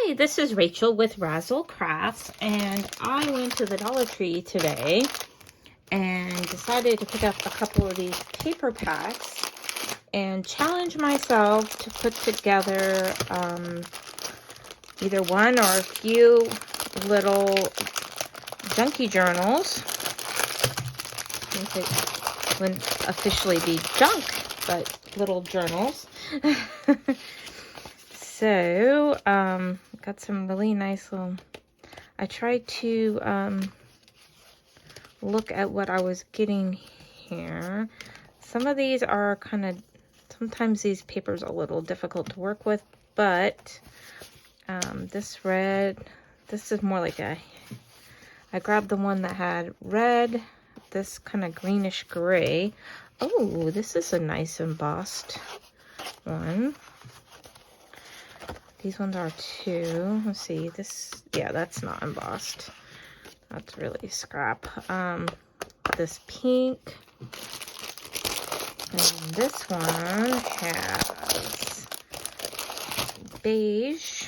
Hi, this is Rachel with Razzle Crafts, and I went to the Dollar Tree today and decided to pick up a couple of these paper packs and challenge myself to put together either one or a few little junkie journals. I think it wouldn't officially be junk, but little journals. So, got some really nice little, I tried to look at what I was getting here. Some of these are kind of, sometimes these papers are a little difficult to work with, but this red, this is more like I grabbed the one that had red, this kind of greenish gray. Oh, this is a nice embossed one. These ones are too. Let's see, this, yeah, that's not embossed. That's really scrap. This pink. And this one has beige,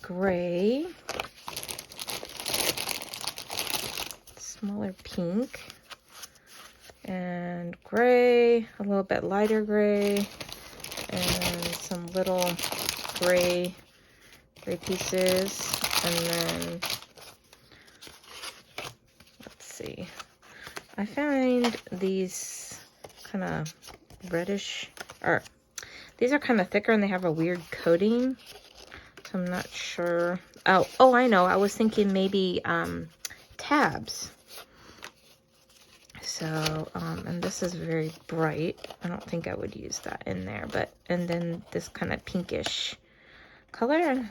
gray, smaller pink, and gray, a little bit lighter gray, and some little gray pieces, and then let's see, I find these kind of reddish, or these are kind of thicker and they have a weird coating, so I'm not sure. Oh, I know, I was thinking maybe tabs. So, and this is very bright. I don't think I would use that in there, but, and then this kind of pinkish color.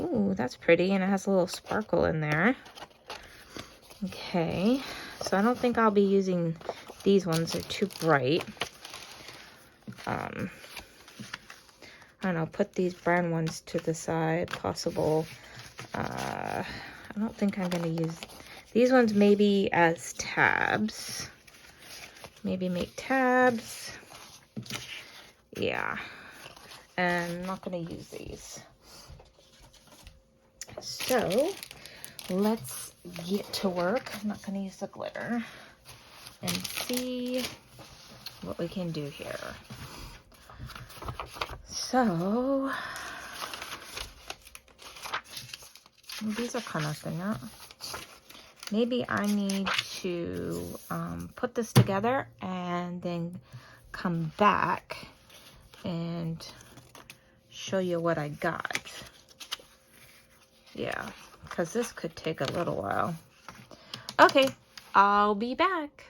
Ooh, that's pretty, and it has a little sparkle in there. Okay, so I don't think I'll be using these ones. They're too bright. I don't know, put these brown ones to the side, possible. I don't think I'm going to use these ones, maybe as tabs. Maybe make tabs. Yeah. And I'm not going to use these. So, let's get to work. I'm not going to use the glitter. And see what we can do here. So, these are kind of thinner. Maybe I need to put this together and then come back and show you what I got. Yeah, because this could take a little while. Okay, I'll be back.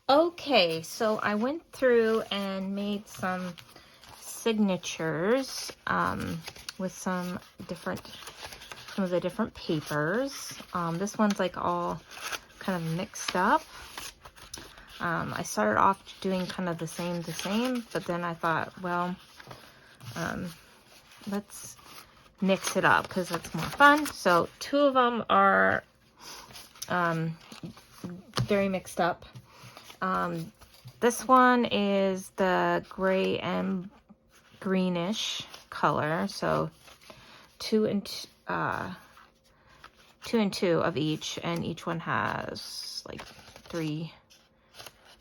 Okay, so I went through and made some signatures with some of the different papers. This one's like all kind of mixed up. I started off doing kind of the same, but then I thought, well, let's mix it up because that's more fun. So two of them are very mixed up. This one is the gray and greenish color, so two and two of each, and each one has like three,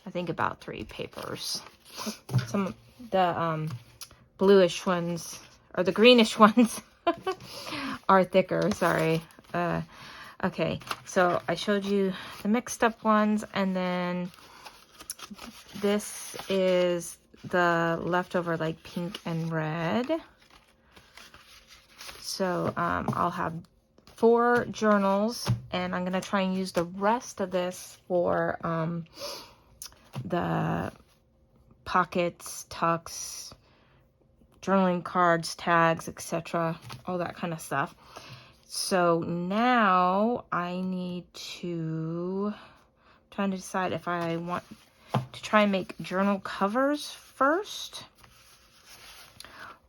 I think about 3 papers. Some of the bluish ones, or the greenish ones, are thicker, sorry. Okay, so I showed you the mixed up ones, and then this is the leftover like pink and red. So I'll have 4 journals, and I'm going to try and use the rest of this for the pockets, tucks, journaling cards, tags, etc., all that kind of stuff. So now I need to, trying to decide if I want to try and make journal covers first,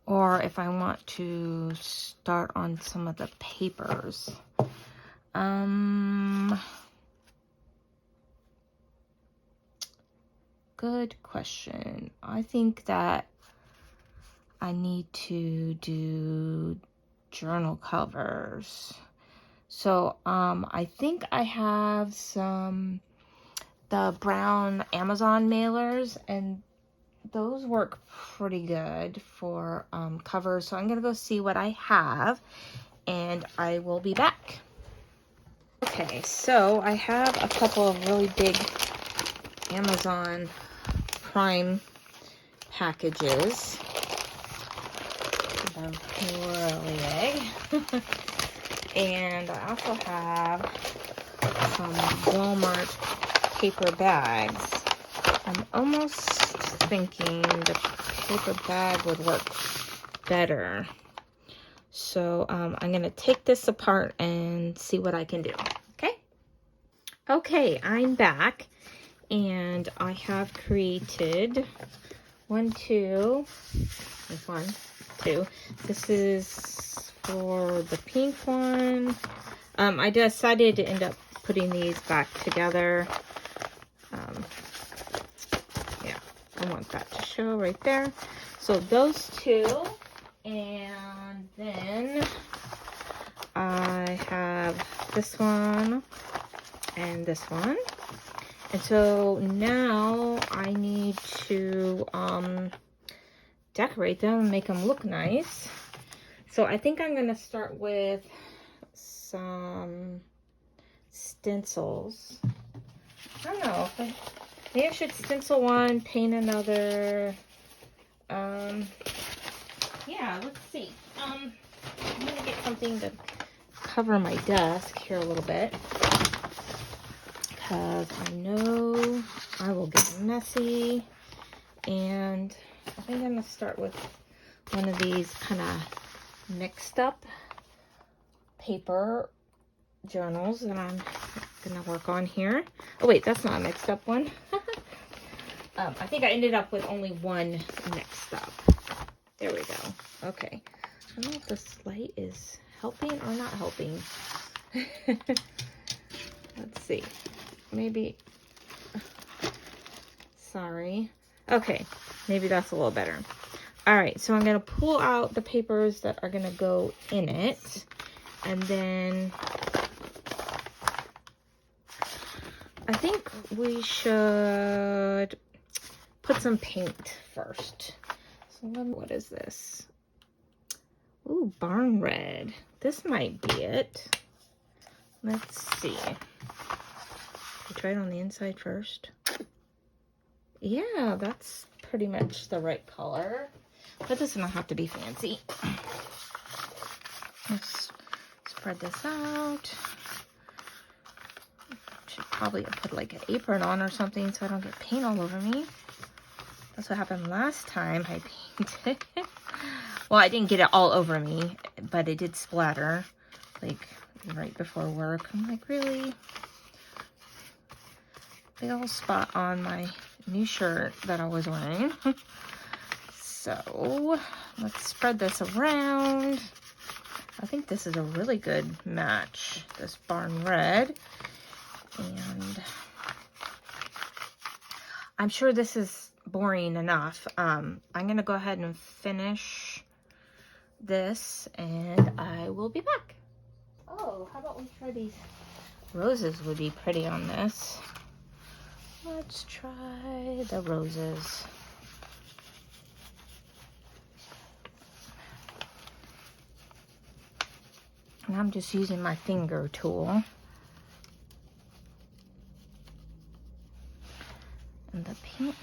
or if I want to start on some of the papers. Good question. I think that I need to do journal covers. So I think I have the brown Amazon mailers, and those work pretty good for covers. So I'm gonna go see what I have, and I will be back. Okay, so I have a couple of really big Amazon Prime packages. They're really big. And I also have some Walmart paper bags. I'm almost thinking the paper bag would work better. So I'm going to take this apart and see what I can do. Okay? Okay, I'm back. And I have created two. This is for the pink one. I decided to end up putting these back together. Yeah, I want that to show right there. So those two, and then I have this one and this one. And so now I need to decorate them and make them look nice. So I think I'm going to start with some stencils. I don't know. Maybe I should stencil one, paint another. Yeah, let's see. I'm going to get something to cover my desk here a little bit, because I know I will get messy. And I think I'm going to start with one of these kind of mixed up paper journals that I'm going to work on here. Oh wait, that's not a mixed up one. I think I ended up with only one mixed up. There we go. Okay. I don't know if this light is helping or not helping. Let's see. Maybe. Sorry. Okay. Maybe that's a little better. All right. So I'm going to pull out the papers that are going to go in it. And then I think we should put some paint first. So what is this? Ooh, barn red. This might be it. Let's see. We try it on the inside first. Yeah, that's pretty much the right color. But this doesn't have to be fancy. Let's spread this out. Should probably put like an apron on or something so I don't get paint all over me. That's what happened last time I painted. Well, I didn't get it all over me, but it did splatter, like right before work. I'm like, really? Big old spot on my new shirt that I was wearing. So let's spread this around. I think this is a really good match, this barn red. And I'm sure this is boring enough. I'm going to go ahead and finish this and I will be back. Oh, how about we try these? Roses would be pretty on this. Let's try the roses. And I'm just using my finger tool. And the paint,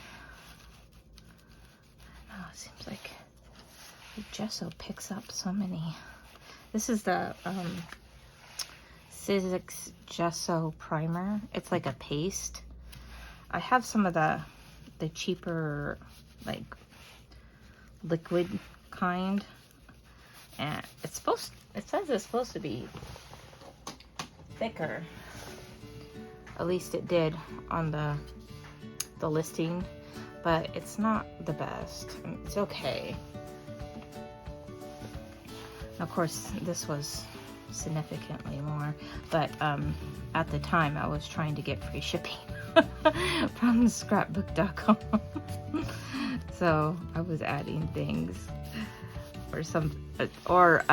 oh, it seems like the gesso picks up so many. This is the Sizzix Gesso Primer. It's like a paste. I have some of the cheaper, like, liquid kind. And it says it's supposed to be thicker. At least it did on the listing, but it's not the best. It's okay. Of course, this was significantly more, but at the time I was trying to get free shipping. from scrapbook.com. So I was adding things or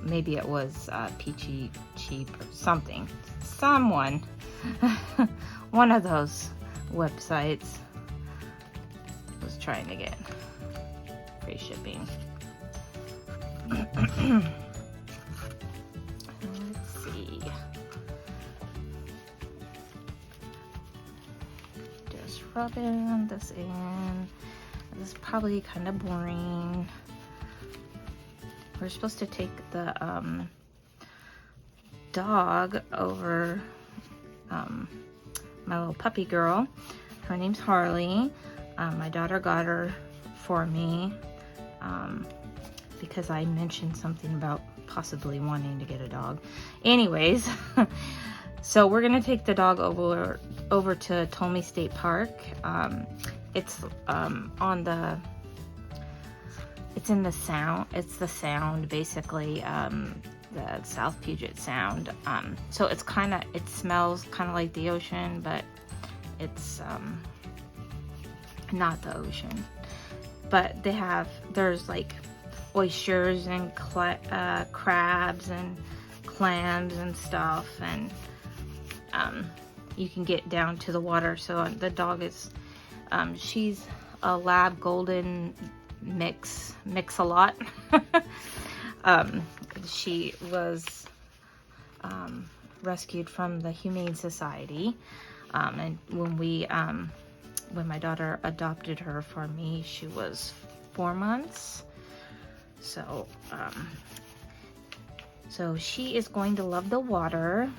maybe it was Peachy Cheap or something. Someone, one of those websites was trying to get free shipping. Let's see. Just rubbing this in. This is probably kind of boring. We're supposed to take the dog over, my little puppy girl. Her name's Harley. My daughter got her for me because I mentioned something about possibly wanting to get a dog. Anyways, so we're gonna take the dog over to Tolmie State Park. It's in the Sound. It's the Sound, basically, the South Puget Sound. So it smells kind of like the ocean, but it's not the ocean. But there's like oysters and crabs and clams and stuff, and you can get down to the water. So the dog is, she's a Lab Golden Mix-a-Lot. She was rescued from the Humane Society, and when my daughter adopted her for me, she was 4 months. So so she is going to love the water,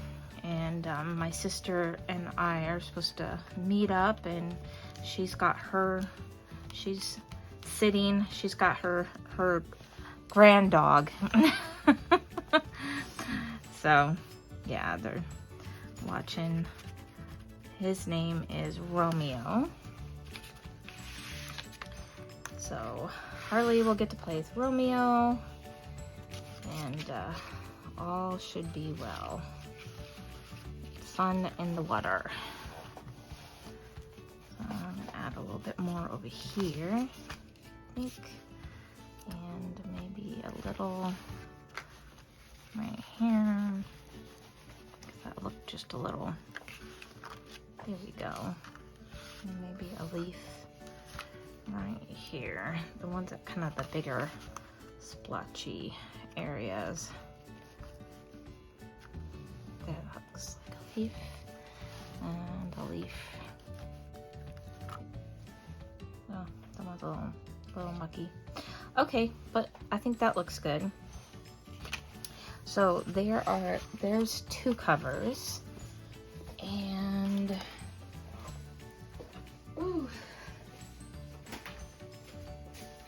and my sister and I are supposed to meet up, and she's got her grand dog. So yeah, they're watching. His name is Romeo. So Harley will get to play with Romeo, and all should be well. Fun in the water. So I'm gonna add a little bit more over here, I think, and maybe a little right here. That looked just a little. There we go. And maybe a leaf right here. The ones that kind of the bigger splotchy areas. That looks like a leaf and a leaf. Oh, that one's a little mucky. Okay, but I think that looks good. So there's 2 covers, and ooh,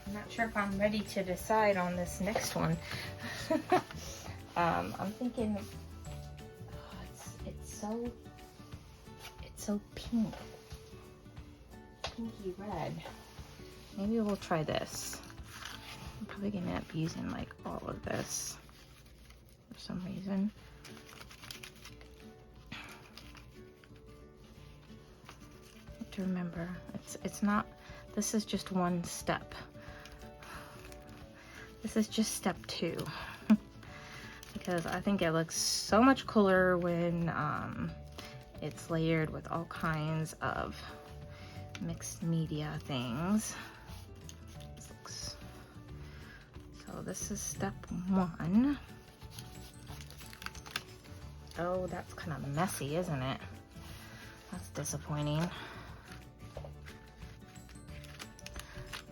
I'm not sure if I'm ready to decide on this next one. I'm thinking, oh, it's so pink, pinky red. Maybe we'll try this. I'm probably gonna end up using like all of this for some reason. Have to remember, it's not. This is just one step. This is just step 2. Because I think it looks so much cooler when it's layered with all kinds of mixed media things. So this is step 1. Oh, that's kind of messy, isn't it? That's disappointing.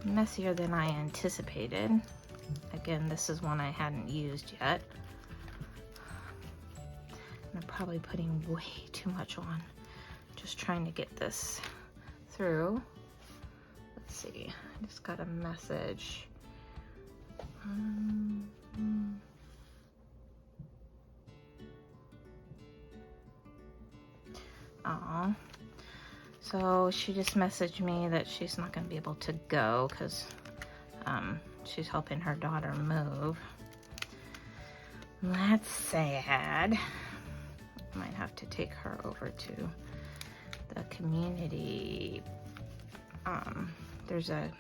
Messier than I anticipated. Again, this is one I hadn't used yet. And I'm probably putting way too much on. Just trying to get this through. Let's see, I just got a message. Aw. So she just messaged me that she's not going to be able to go because she's helping her daughter move. That's sad. Might have to take her over to the community, there's a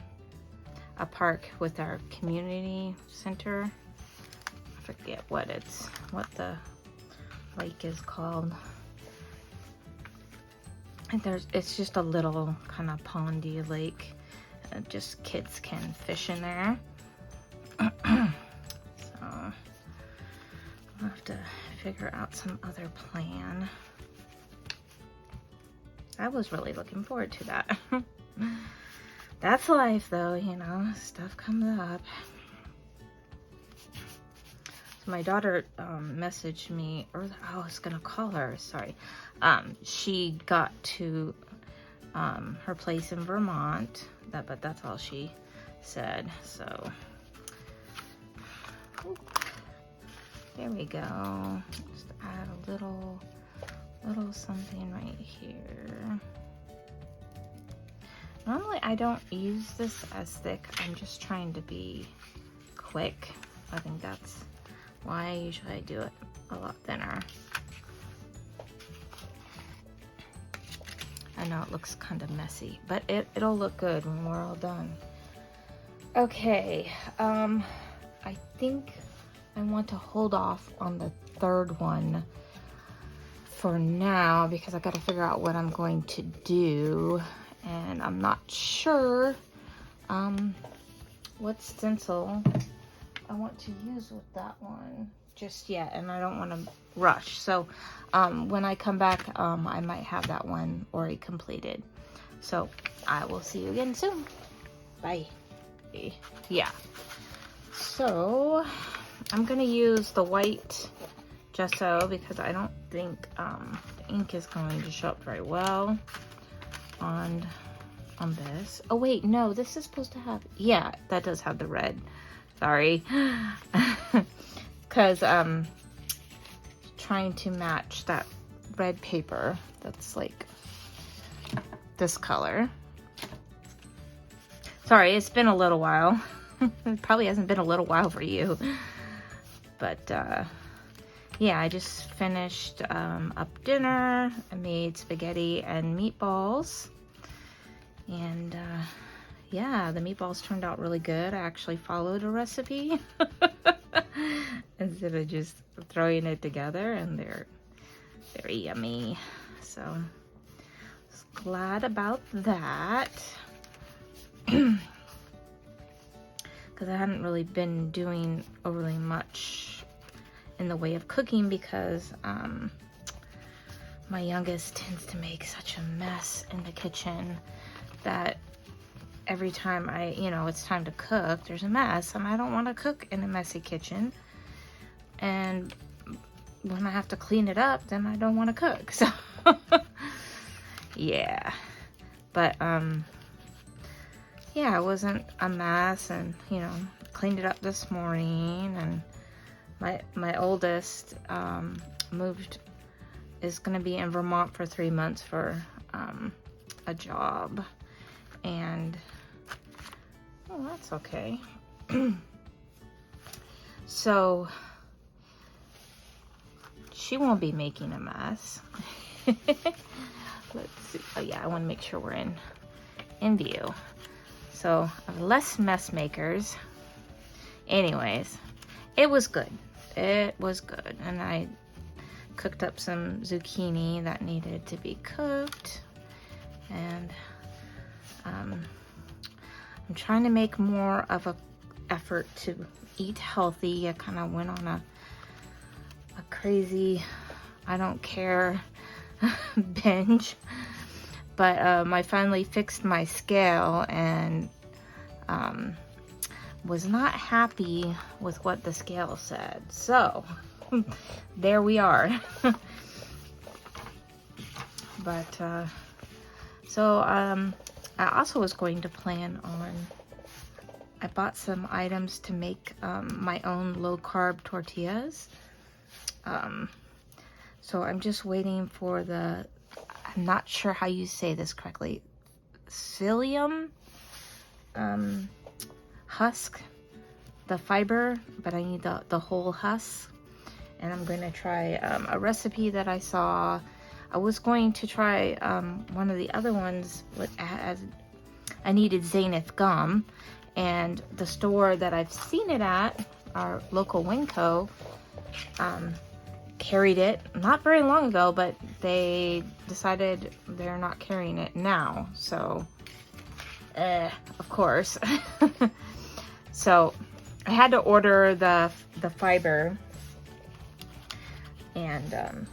park with our community center. I forget what the lake is called. And it's just a little kind of pondy lake. Just kids can fish in there. So I'll have to figure out some other plan. I was really looking forward to that. That's life though, you know, stuff comes up. So my daughter messaged me, or I was gonna call her, sorry. She got to her place in Vermont, but that's all she said. So there we go. Just add a little something right here. Normally I don't use this as thick. I'm just trying to be quick. I think that's why usually I do it a lot thinner. I know it looks kind of messy, but it'll look good when we're all done. Okay, I think I want to hold off on the third one for now because I got to figure out what I'm going to do, and I'm not sure what stencil I want to use with that one just yet, and I don't want to rush. So when I come back, I might have that one already completed. So I will see you again soon. Bye. Yeah. So I'm gonna use the white gesso because I don't think the ink is going to show up very well on this. Oh wait, no, this is supposed to have, yeah, that does have the red. Sorry. Because trying to match that red paper that's like this color. Sorry, it's been a little while. It probably hasn't been a little while for you. But yeah, I just finished up dinner. I made spaghetti and meatballs. And yeah, the meatballs turned out really good. I actually followed a recipe instead of just throwing it together, and they're very yummy. So I was glad about that. Because I hadn't really been doing overly much in the way of cooking because my youngest tends to make such a mess in the kitchen that every time it's time to cook, there's a mess, and I don't want to cook in a messy kitchen. And when I have to clean it up, then I don't want to cook. So yeah, but yeah, it wasn't a mess, and cleaned it up this morning. And my oldest is gonna be in Vermont for 3 months for a job, and that's okay. So she won't be making a mess. Let's see. Oh yeah, I want to make sure we're in view. So less mess makers. Anyways, it was good. It was good, and I cooked up some zucchini that needed to be cooked, and I'm trying to make more of a effort to eat healthy. I kind of went on a crazy I don't care binge, but I finally fixed my scale and was not happy with what the scale said. So there we are. But so I also was going to plan on, I bought some items to make my own low-carb tortillas. So I'm just waiting for I'm not sure how you say this correctly, psyllium husk, the fiber, but I need the whole husk. And I'm going to try a recipe that I saw. I was going to try one of the other ones as I needed Zenith gum, and the store that I've seen it at, our local Winco, carried it not very long ago, but they decided they're not carrying it now. So, of course. So I had to order the fiber, and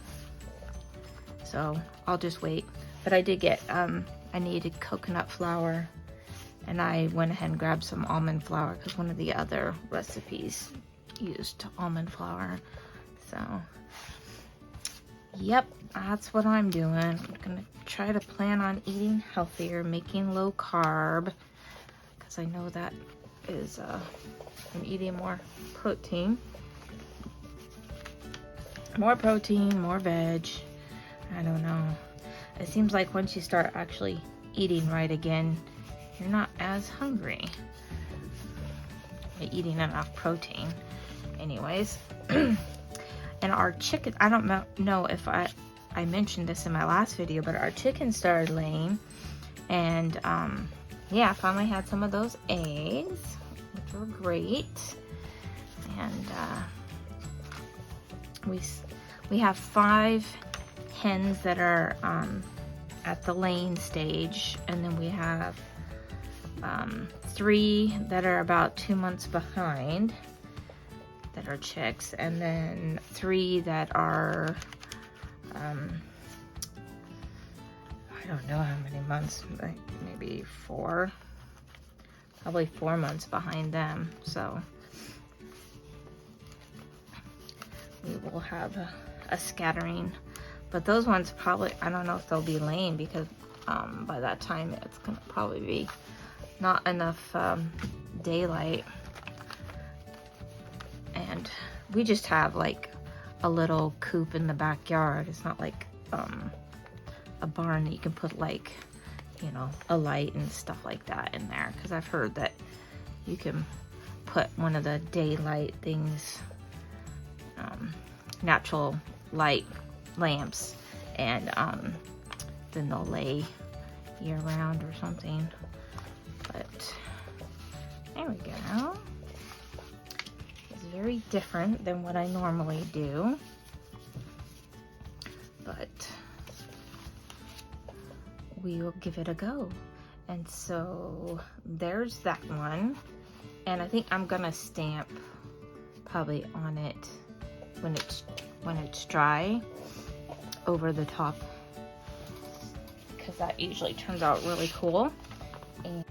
so I'll just wait. But I did get, I needed coconut flour, and I went ahead and grabbed some almond flour because one of the other recipes used almond flour. So, yep, that's what I'm doing. I'm gonna try to plan on eating healthier, making low carb, because I know that is, I'm eating more protein. More protein, more veg. I don't know. It seems like once you start actually eating right again, you're not as hungry. By eating enough protein. Anyways. And our chicken, I don't know if I mentioned this in my last video, but our chicken started laying. And yeah, I finally had some of those eggs, which were great. And we have 5 hens that are at the laying stage, and then we have 3 that are about 2 months behind, that are chicks, and then 3 that are I don't know how many months, maybe 4, probably 4 months behind them. So we will have a scattering, but those ones probably, I don't know if they'll be laying, because by that time it's gonna probably be not enough daylight. And we just have like a little coop in the backyard. It's not like a barn that you can put, like, you know, a light and stuff like that in there, because I've heard that you can put one of the daylight things, natural light lamps, and then they'll lay year round or something. But there we go. It's very different than what I normally do, but we will give it a go. And so there's that one, and I think I'm gonna stamp probably on it when it's dry over the top, because that usually turns out really cool. And